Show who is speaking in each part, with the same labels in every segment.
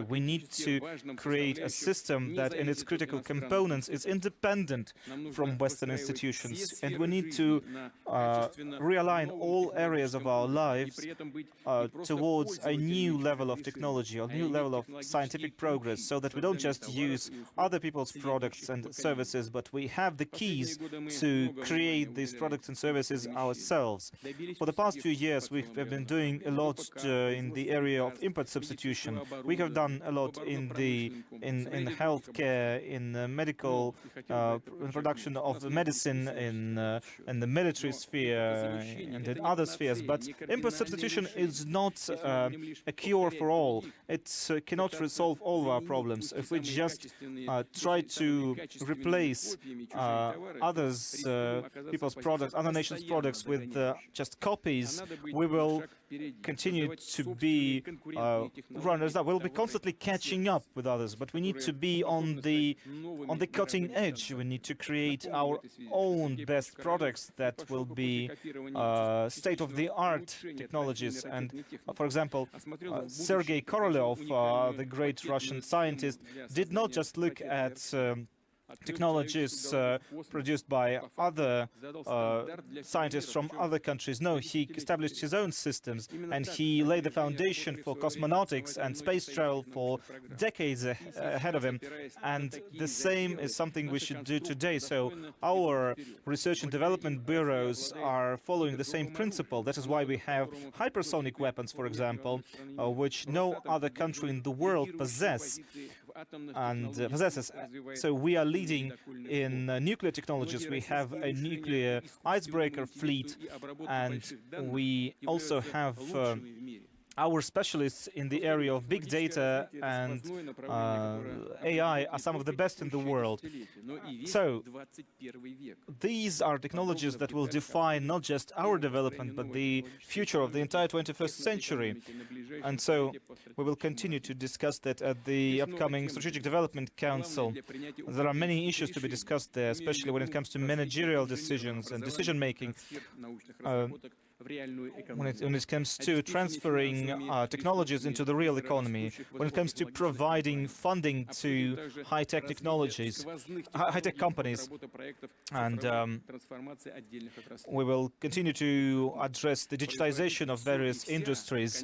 Speaker 1: We need to create a system that in its critical components is independent from Western institutions, and we need to realign all areas of our lives towards a new level of technology, a new level of scientific progress, so that we don't just use other people's products and services, but we have the keys to create these products and services ourselves. For the past few years, we've been doing a lot in the area of import substitution. We have done a lot in healthcare, in medical production of medicine, in the military sphere, and in other spheres. But import substitution is not a cure for all. It cannot resolve all of our problems. If we just try to replace others' people's products, other nations' products with just copies, we will continue to be runners up. We'll be constantly catching up with others, but we need to be on the cutting edge. We need to create our own best products that will be state-of-the-art technologies. And for example, Sergei Korolev, the great Russian scientist, did not just look at technologies produced by other scientists from other countries. No, he established his own systems, and he laid the foundation for cosmonautics and space travel for decades ahead of him. And the same is something we should do today. So our research and development bureaus are following the same principle. That is why we have hypersonic weapons, for example, which no other country in the world possesses. So we are leading in nuclear technologies. We have a nuclear icebreaker fleet, and we also have our specialists in the area of big data and AI are some of the best in the world. So these are technologies that will define not just our development, but the future of the entire 21st century. And so we will continue to discuss that at the upcoming Strategic Development Council. There are many issues to be discussed there, especially when it comes to managerial decisions and decision-making. When it comes to transferring technologies into the real economy, when it comes to providing funding to high-tech technologies, high-tech companies, and we will continue to address the digitization of various industries.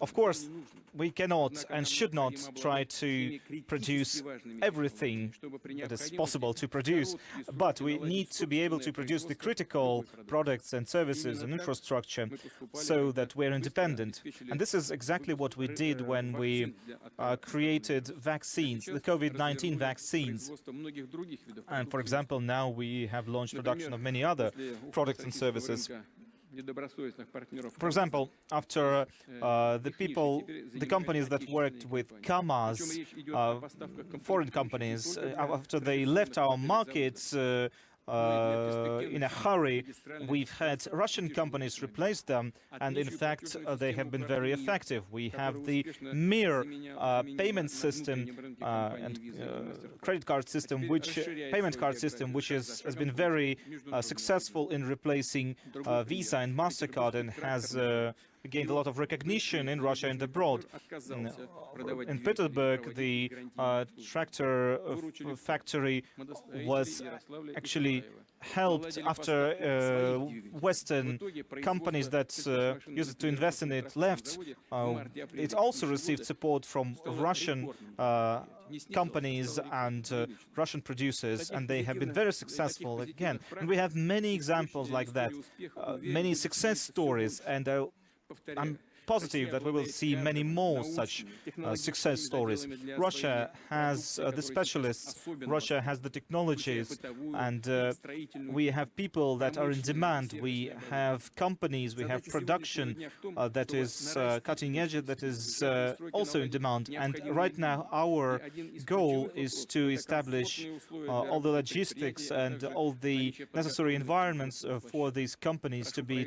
Speaker 1: Of course, we cannot and should not try to produce everything that is possible to produce, but we need to be able to produce the critical products and services and infrastructure so that we're independent. And this is exactly what we did when we created vaccines, the COVID-19 vaccines. And for example, now we have launched production of many other products and services. For example, after the companies that worked with KAMAZ, foreign companies, after they left our markets in a hurry, we've had Russian companies replace them, and in fact they have been very effective. We have the MIR payment system and credit card system, payment card system, which has been very successful in replacing Visa and MasterCard, and has gained a lot of recognition in Russia and abroad. In Petersburg, the tractor factory was actually helped after Western companies that used to invest in it left. It also received support from Russian companies and Russian producers, and they have been very successful again. And we have many examples like that, many success stories, and I'm positive that we will see many more such success stories. Russia has the specialists, Russia has the technologies, and we have people that are in demand. We have companies, we have production that is cutting edge, that is also in demand. And right now our goal is to establish all the logistics and all the necessary environments for these companies to be